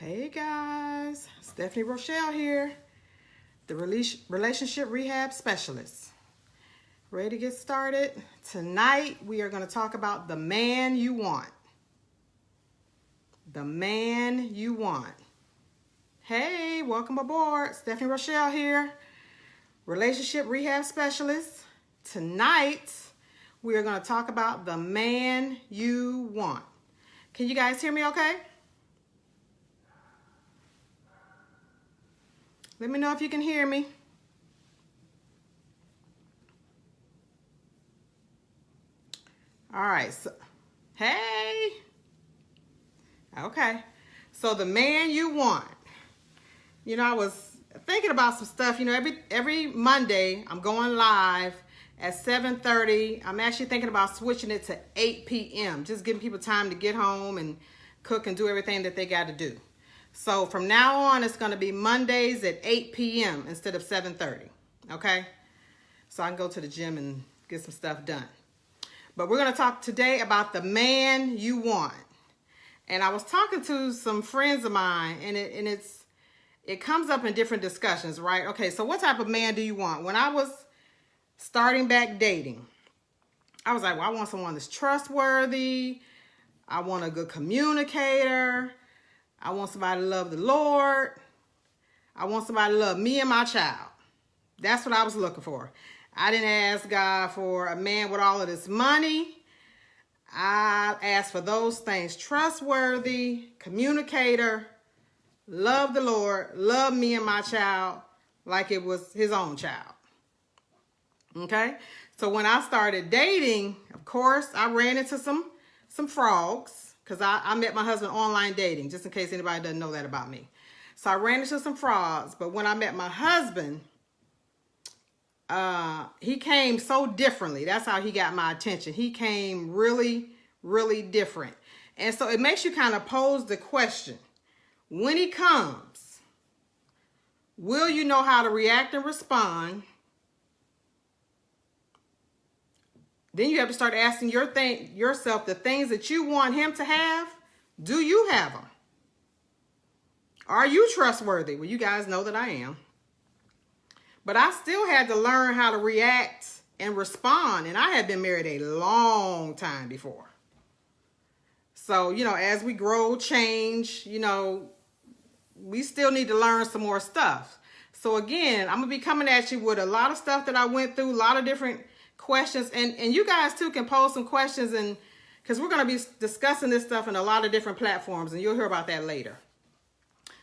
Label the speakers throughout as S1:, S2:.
S1: Hey guys, Stephanie Rochelle here, the relationship rehab specialist. Ready to get started? Tonight we are going to talk about the man you want. The man you want. Hey, welcome aboard. Stephanie Rochelle here, relationship rehab specialist. Tonight we are going to talk about the man you want. Can you guys hear me okay? Let me know if you can hear me. All right. So, hey. Okay. So the man you want. You know, I was thinking about some stuff. You know, every Monday I'm going live at 7:30. I'm actually thinking about switching it to 8 p.m. Just giving people time to get home and cook and do everything that they got to do. So from now on, it's going to be Mondays at 8 p.m. instead of 7:30, okay? So I can go to the gym and get some stuff done. But we're going to talk today about the man you want. And I was talking to some friends of mine, and it comes up in different discussions, right? Okay, so what type of man do you want? When I was starting back dating, I was like, well, I want someone that's trustworthy. I want a good communicator. I want somebody to love the Lord. I want somebody to love me and my child. That's what I was looking for. I didn't ask God for a man with all of this money. I asked for those things: trustworthy, communicator, love the Lord, love me and my child like it was his own child. Okay? So when I started dating, of course, I ran into some frogs. Because I met my husband online dating, just in case anybody doesn't know that about me. So I ran into some frauds. But when I met my husband, he came so differently. That's how he got my attention. He came really, really different. And so it makes you kind of pose the question, when he comes, will you know how to react and respond? Then you have to start asking yourself the things that you want him to have. Do you have them? Are you trustworthy? Well, you guys know that I am. But I still had to learn how to react and respond. And I had been married a long time before. So, you know, as we grow, change, you know, we still need to learn some more stuff. So again, I'm going to be coming at you with a lot of stuff that I went through, a lot of different questions, and you guys too can pose some questions, and because we're going to be discussing this stuff in a lot of different platforms, and you'll hear about that later.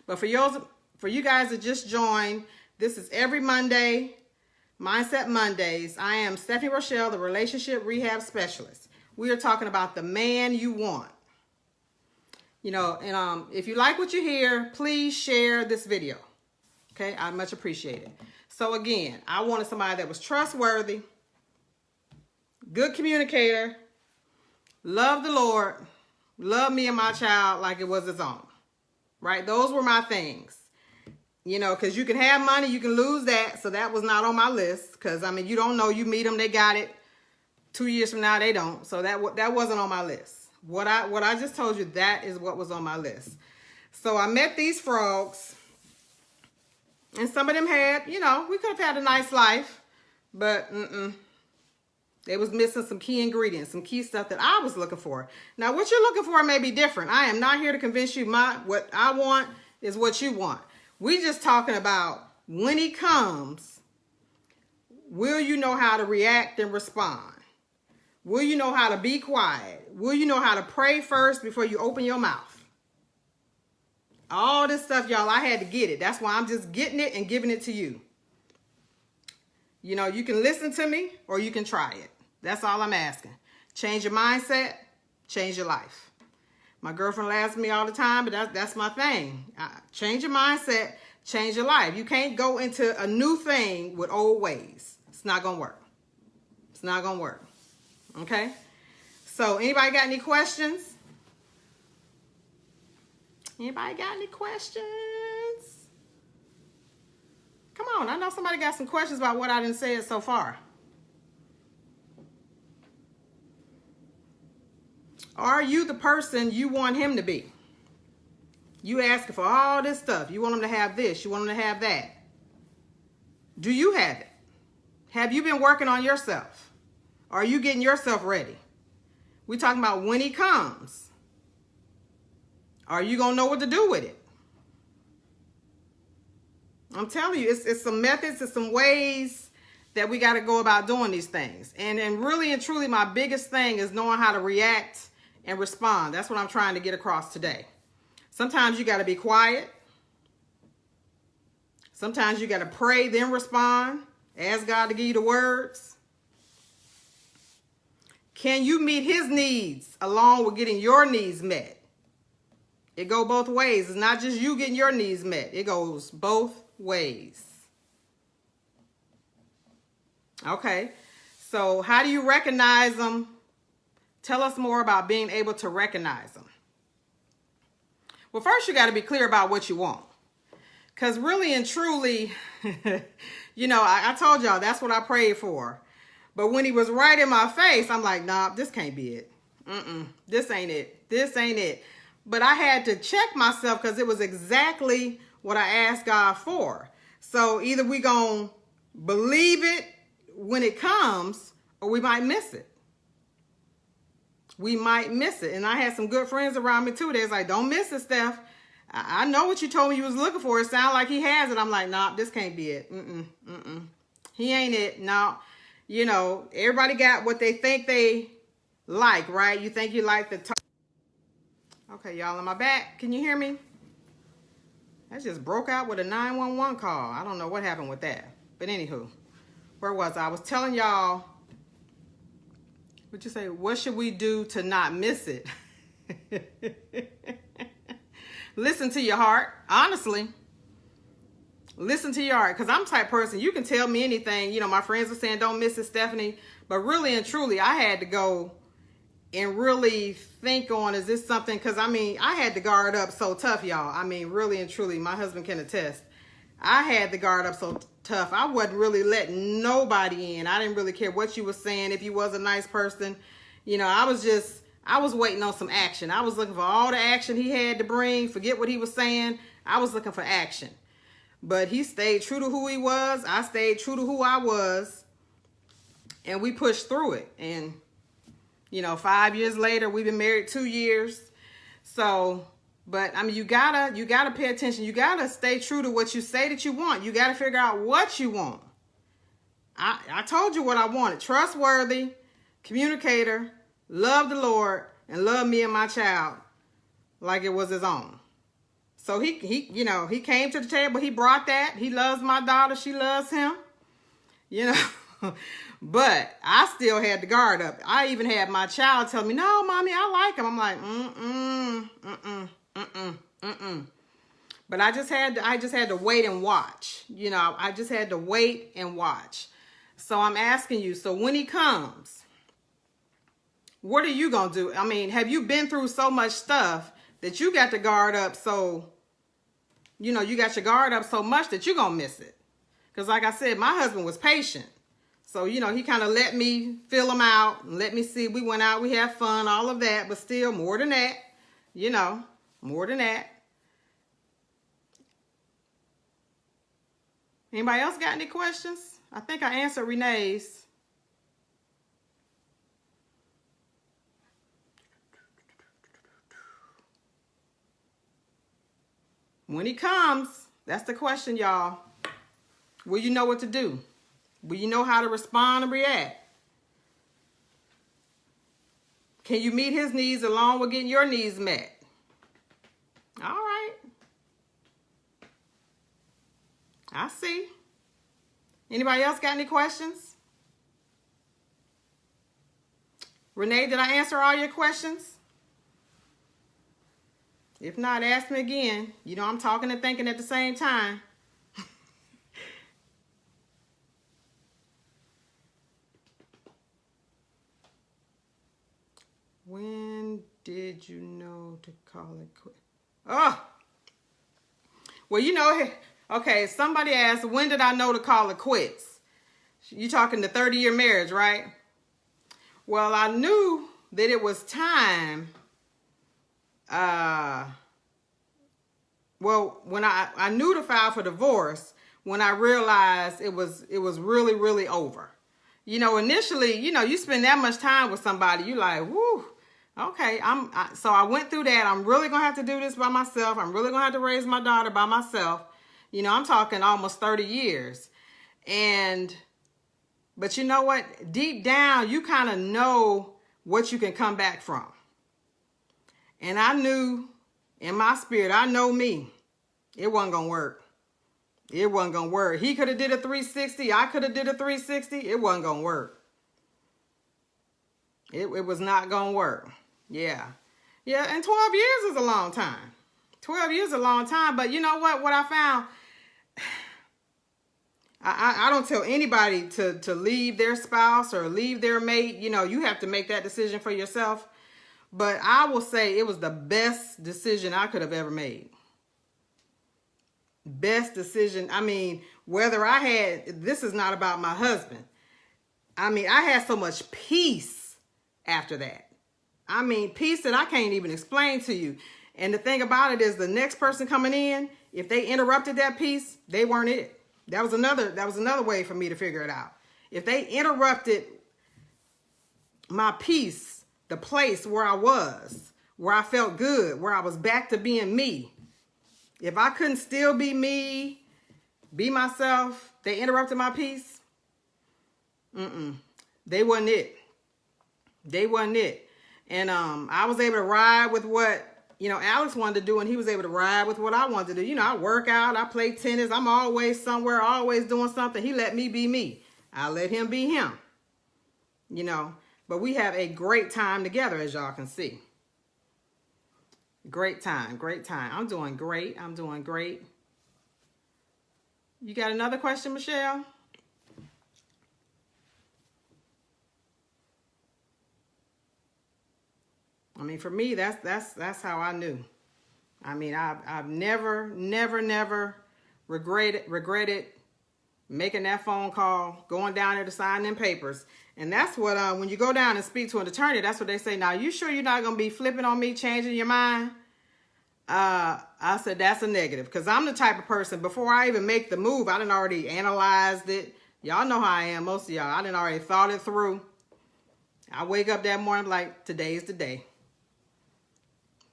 S1: But for you guys that just joined, this is every Monday, Mindset Mondays. I am Stephanie Rochelle, the relationship rehab specialist. We are talking about the man you want. You know, and if you like what you hear, please share this video. Okay, I much appreciate it. So again, I wanted somebody that was trustworthy, good communicator, love the Lord, love me and my child like it was his own, right? Those were my things, you know, because you can have money, you can lose that. So that was not on my list because, I mean, you don't know, you meet them, they got it. 2 years from now, they don't. So that wasn't on my list. What I just told you, that is what was on my list. So I met these frogs, and some of them had, you know, we could have had a nice life, but they was missing some key ingredients, some key stuff that I was looking for. Now, what you're looking for may be different. I am not here to convince you what I want is what you want. We just talking about when he comes, will you know how to react and respond? Will you know how to be quiet? Will you know how to pray first before you open your mouth? All this stuff, y'all, I had to get it. That's why I'm just getting it and giving it to you. You know, you can listen to me or you can try it. That's all I'm asking. Change your mindset, change your life. My girlfriend laughs at me all the time, but that's my thing. Change your mindset, change your life. You can't go into a new thing with old ways. It's not going to work. It's not going to work. Okay? So, anybody got any questions? Anybody got any questions? Come on, I know somebody got some questions about what I done said so far. Are you the person you want him to be? You asking for all this stuff. You want them to have this. You want them to have that. Do you have it? Have you been working on yourself? Are you getting yourself ready? We're talking about when he comes. Are you going to know what to do with it? I'm telling you, it's some methods, it's some ways that we got to go about doing these things. And really and truly, my biggest thing is knowing how to react and respond. That's what I'm trying to get across today. Sometimes you got to be quiet. Sometimes you got to pray, then respond. Ask God to give you the words. Can you meet his needs along with getting your needs met? It go both ways. It's not just you getting your needs met. It goes both ways. Okay. So how do you recognize them? Tell us more about being able to recognize them. Well, first you got to be clear about what you want. Because really and truly, you know, I told y'all that's what I prayed for. But when he was right in my face, I'm like, nah, this can't be it. This ain't it. This ain't it. But I had to check myself because it was exactly what I asked God for. So either we gonna believe it when it comes or we might miss it. We might miss it. And I had some good friends around me too. They was like, don't miss it, Steph. I know what you told me you was looking for. It sounds like he has it. I'm like, nah, this can't be it. He ain't it. No. You know, everybody got what they think they like, right? You think you like the top. Okay, y'all, am I back? Can you hear me? That just broke out with a 911 call. I don't know what happened with that. But anywho, where was I? I was telling y'all, what'd you say? What should we do to not miss it? Listen to your heart. Honestly, listen to your heart. Because I'm the type person, you can tell me anything. You know, my friends were saying, don't miss it, Stephanie. But really and truly, I had to go and really think on, is this something? Because, I mean, I had to guard up so tough, y'all. I mean, really and truly, my husband can attest. I had to guard up so tough. I wasn't really letting nobody in. I didn't really care what you were saying. If you was a nice person, you know, I was waiting on some action. I was looking for all the action he had to bring. Forget what he was saying. I was looking for action. But he stayed true to who he was. I stayed true to who I was. And we pushed through it. And, you know, 5 years later, we've been married 2 years. So, but I mean, you gotta pay attention. You gotta stay true to what you say that you want. You gotta figure out what you want. I told you what I wanted. Trustworthy, communicator, love the Lord, and love me and my child like it was his own. So he you know, he came to the table. He brought that. He loves my daughter. She loves him. You know, but I still had the guard up. I even had my child tell me, no, mommy, I like him. I'm like, But I just had to wait and watch. You know, I just had to wait and watch. So I'm asking you, so when he comes, what are you going to do? I mean, have you been through so much stuff that you got to guard up? So, you know, you got your guard up so much that you're going to miss it. Because like I said, my husband was patient. So, you know, he kind of let me fill him out and let me see. We went out, we had fun, all of that. But still, more than that, you know, more than that. Anybody else got any questions? I think I answered Renee's. When he comes, that's the question, y'all. Will you know what to do? Will you know how to respond and react? Can you meet his needs along with getting your needs met? All right. I see. Anybody else got any questions? Renee, did I answer all your questions? If not, ask me again. You know, I'm talking and thinking at the same time. When did you know to call it quit? Oh! Well, you know, okay, somebody asked, when did I know to call it quits? You talking the 30-year marriage, right? Well, I knew that it was time well, when I knew to file for divorce, when I realized it was really, really over. You know, initially, you know, you spend that much time with somebody, you like, whoo, okay. So I went through that. I'm really going to have to do this by myself. I'm really going to have to raise my daughter by myself. You know, I'm talking almost 30 years. But you know what? Deep down, you kind of know what you can come back from. And I knew in my spirit, I know me, it wasn't going to work. It wasn't going to work. He could have did a 360. I could have did a 360. It wasn't going to work. It was not going to work. Yeah. Yeah, and 12 years is a long time. 12 years is a long time. But you know what? What I found, I don't tell anybody to leave their spouse or leave their mate. You know, you have to make that decision for yourself. But I will say it was the best decision I could have ever made. Best decision. I mean, whether I had, this is not about my husband. I mean, I had so much peace after that. I mean, peace that I can't even explain to you. And the thing about it is the next person coming in, if they interrupted that peace, they weren't it. That was another way for me to figure it out. If they interrupted my peace, the place where I was, where I felt good, where I was back to being me, if I couldn't still be me, be myself, they interrupted my peace, they wasn't it. They wasn't it. And I was able to ride with what, you know, Alex wanted to do, and he was able to ride with what I wanted to do. You know, I work out, I play tennis, I'm always somewhere, always doing something. He let me be me. I let him be him. You know, but we have a great time together, as y'all can see. Great time, great time. I'm doing great. I'm doing great. You got another question, Michelle? I mean, for me, that's how I knew. I mean, I've never regretted making that phone call, going down there to sign them papers. And that's what, when you go down and speak to an attorney, that's what they say. Now, you sure you're not going to be flipping on me, changing your mind? I said, that's a negative. Because I'm the type of person, before I even make the move, I done already analyzed it. Y'all know how I am, most of y'all. I done already thought it through. I wake up that morning like, today's the day.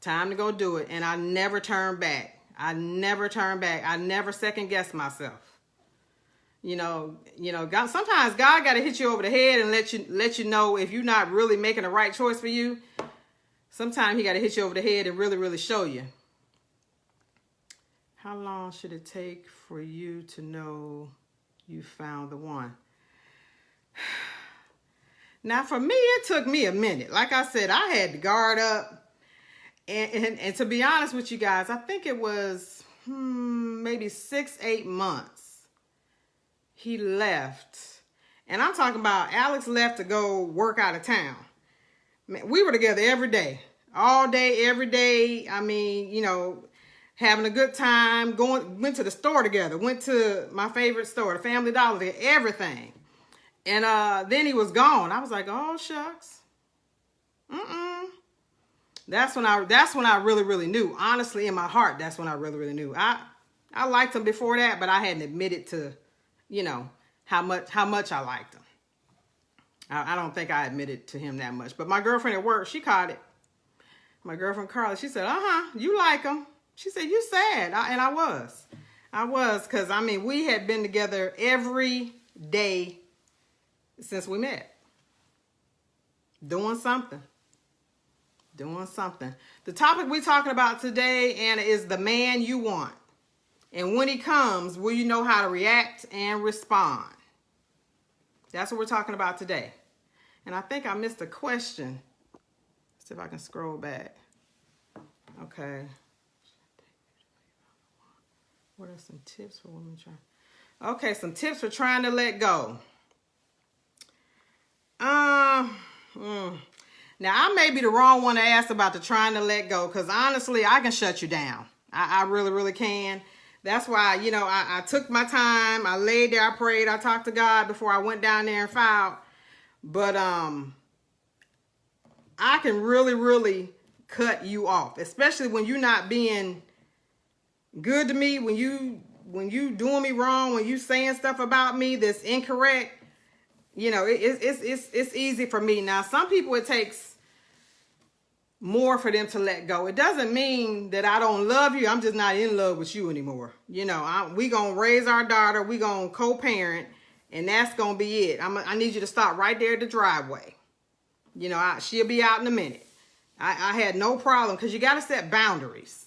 S1: Time to go do it. And I never turn back. I never turn back. I never second guess myself. You know, God, sometimes God got to hit you over the head and let you know if you're not really making the right choice for you. Sometimes he got to hit you over the head and really, really show you. How long should it take for you to know you found the one? Now, for me, it took me a minute. Like I said, I had to guard up. And to be honest with you guys, I think it was maybe 6-8 months. He left. And I'm talking about Alex left to go work out of town. Man, we were together every day. All day, every day. I mean, you know, having a good time. Went to the store together. Went to my favorite store, the Family Dollar, together, everything. And then he was gone. I was like, oh, shucks. That's when I really, really knew. Honestly, in my heart, that's when I really, really knew. I liked him before that, but I hadn't admitted to, you know, how much I liked him. I don't think I admitted to him that much. But my girlfriend at work, she caught it. My girlfriend Carla, she said, you like him. She said, you sad. And I was. Because, I mean, we had been together every day since we met. Doing something. The topic we're talking about today, Anna, is the man you want. And when he comes, will you know how to react and respond? That's what we're talking about today. And I think I missed a question. Let's see if I can scroll back. Okay. What are some tips for women trying? Okay, some tips for trying to let go. Now, I may be the wrong one to ask about the trying to let go, because honestly, I can shut you down. I really, really can. That's why, you know, I took my time. I laid there, I prayed, I talked to God before I went down there and filed. But I can really, really cut you off, especially when you're not being good to me, when you doing me wrong, when you saying stuff about me that's incorrect, you know, it's easy for me. Now, some people, it takes more for them to let go. It doesn't mean that I don't love you. I'm just not in love with you anymore. You know, we gonna raise our daughter. We gonna co-parent, and that's gonna be it. I need you to stop right there at the driveway. You know, she'll be out in a minute. I had no problem, because you got to set boundaries.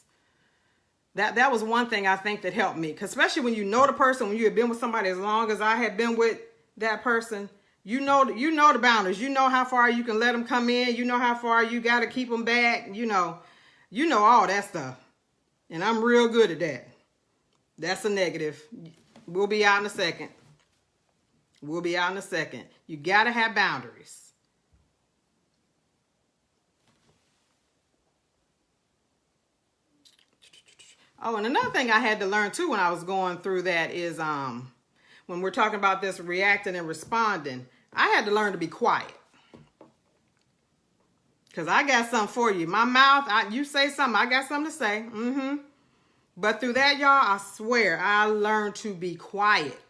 S1: That was one thing I think that helped me, because especially when you know the person, when you have been with somebody as long as I had been with that person, you know the boundaries. You know how far you can let them come in. You know how far you got to keep them back. You know all that stuff. And I'm real good at that. That's a negative. We'll be out in a second. You got to have boundaries. Oh, and another thing I had to learn too when I was going through that is when we're talking about this reacting and responding, I had to learn to be quiet. Because I got something for you. My mouth, you say something, I got something to say. But through that, y'all, I swear, I learned to be quiet.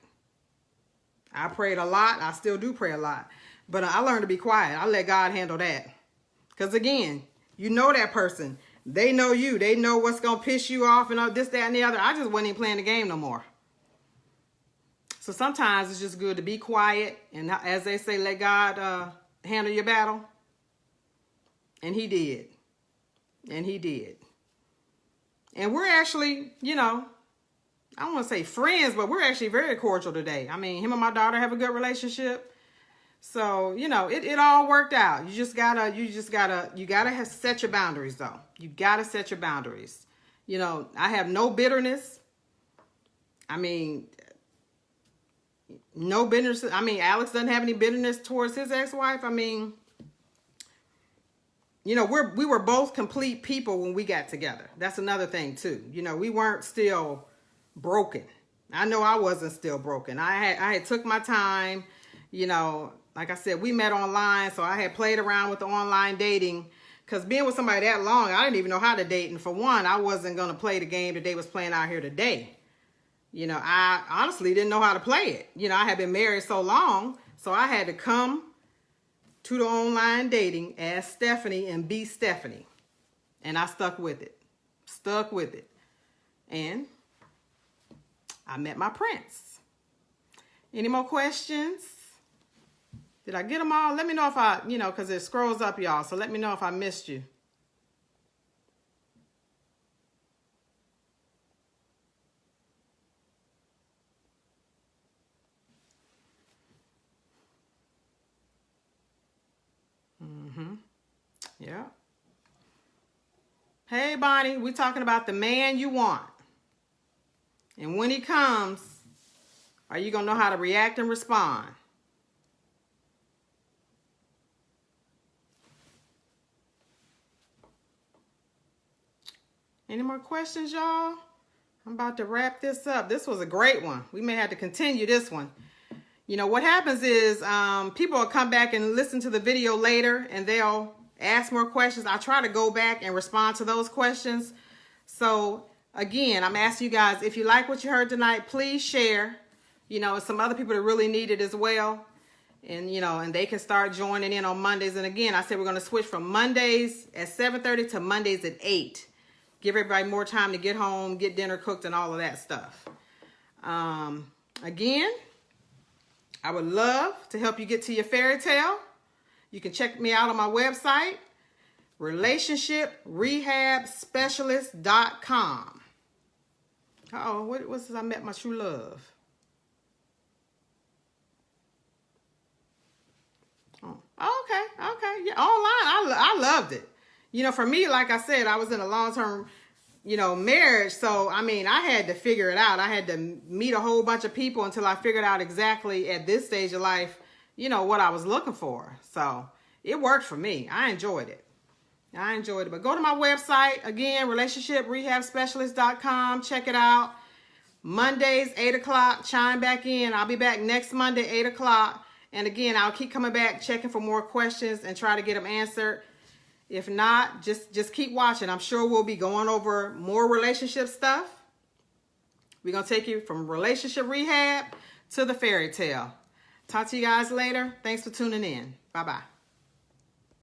S1: I prayed a lot. I still do pray a lot. But I learned to be quiet. I let God handle that. Because again, you know that person. They know you. They know what's going to piss you off and all this, that, and the other. I just wasn't even playing the game no more. So sometimes it's just good to be quiet. And as they say, let God handle your battle. And he did. And we're actually, you know, I don't want to say friends, but we're actually very cordial today. I mean, him and my daughter have a good relationship. So, you know, it all worked out. You gotta set your boundaries though. You gotta set your boundaries. You know, I have no bitterness. I mean, no bitterness. I mean, Alex doesn't have any bitterness towards his ex-wife. I mean, you know, we were both complete people when we got together. That's another thing too. You know, we weren't still broken. I know I wasn't still broken. I had took my time, you know. Like I said, we met online, so I had played around with the online dating, because being with somebody that long, I didn't even know how to date. And for one, I wasn't going to play the game that they was playing out here today. You know, I honestly didn't know how to play it. You know, I had been married so long, so I had to come to the online dating as Stephanie and be Stephanie. And I stuck with it. And I met my prince. Any more questions? Did I get them all? Let me know if I, you know, because it scrolls up, y'all. So let me know if I missed you. Yeah. Hey, Bonnie, we're talking about the man you want. And when he comes, are you going to know how to react and respond? Any more questions, y'all? I'm about to wrap this up. This was a great one. We may have to continue this one. You know, what happens is people will come back and listen to the video later, and they'll ask more questions. I try to go back and respond to those questions. So, again, I'm asking you guys, if you like what you heard tonight, please share. You know, some other people that really need it as well. And, you know, and they can start joining in on Mondays. And again, I said we're going to switch from Mondays at 7:30 to Mondays at 8. Give everybody more time to get home, get dinner cooked, and all of that stuff. Again, I would love to help you get to your fairy tale. You can check me out on my website, relationshiprehabspecialist.com. Uh-oh, what's this? I met my true love. Oh, okay. Yeah, online, I loved it. You know, for me, like I said, I was in a long-term, you know, marriage. So, I mean, I had to figure it out. I had to meet a whole bunch of people until I figured out exactly at this stage of life, you know, what I was looking for. So, it worked for me. I enjoyed it. But go to my website, again, relationshiprehabspecialist.com. Check it out. Mondays, 8 o'clock. Chime back in. I'll be back next Monday, 8 o'clock. And again, I'll keep coming back, checking for more questions and try to get them answered. If not, just keep watching. I'm sure we'll be going over more relationship stuff. We're going to take you from relationship rehab to the fairy tale. Talk to you guys later. Thanks for tuning in. Bye-bye.